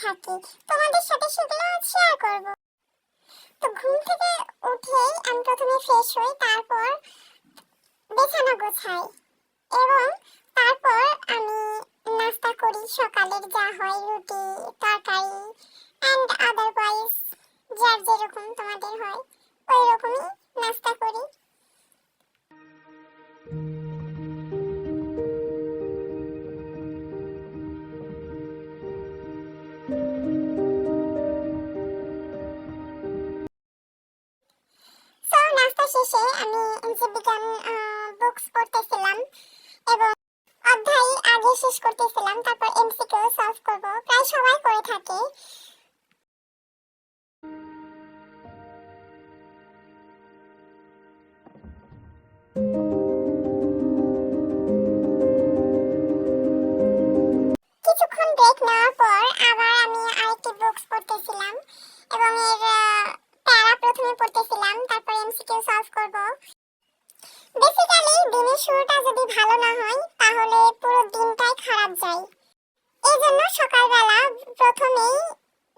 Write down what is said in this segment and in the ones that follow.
থাকি, তোমাদের সাথে সেগুলো শেয়ার করব। তো ঘুম থেকে উঠেই আমি প্রথমে ফ্রেশ হই, তারপর বিছানা গোছাই এবং তারপর আমি নাস্তা করি। সকালের যা হয় রুটি, তরকারি এন্ড আদারওয়াইজ যার যেরকম তোমাদের হয় ওই রকমই নাস্তা করি। সো নাস্তা শেষে আমি জীববিজ্ঞান বুকস পড়তেছিলাম এবং অধ্যায় আগে শেষ করতেছিলাম, তারপর এমসিকিউ সলভ করব, প্রায় সবাই করে থাকে। কিছুক্ষণ ব্রেক নেওয়ার পর আবার আমি আরেকটি বুকস পড়তেছিলাম এবং এর প্যারা প্রথমে পড়তেছিলাম, তারপর এমসিকিউ সলভ করব। বেসিক্যালি দিনের শুরুটা যদি ভালো না হয় তাহলে পুরো দিনটাই খারাপ যায়। এই জন্য সকালবেলা প্রথমেই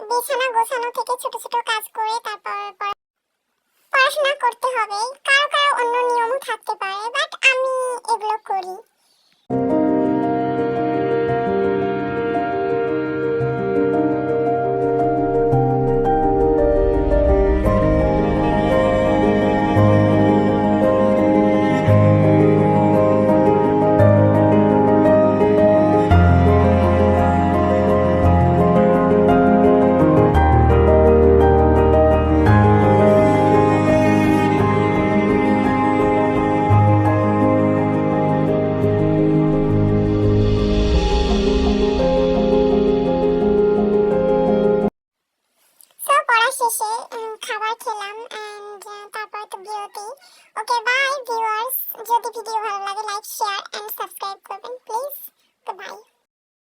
বিছানা গোছানো থেকে ছোট ছোট কাজ করে তারপর পড়াশোনা করতে হবে। কারো কারো অন্য নিয়মও থাকতে পারে, বাট আমি এগুলো করি। পড়া শেষে খাবার খেলাম এন্ড তারপর তো বিরতি। ওকে বাই ভিউয়ার্স, যদি ভিডিও ভালো লাগে লাইক শেয়ার এন্ড সাবস্ক্রাইব করবেন প্লিজ। বাই।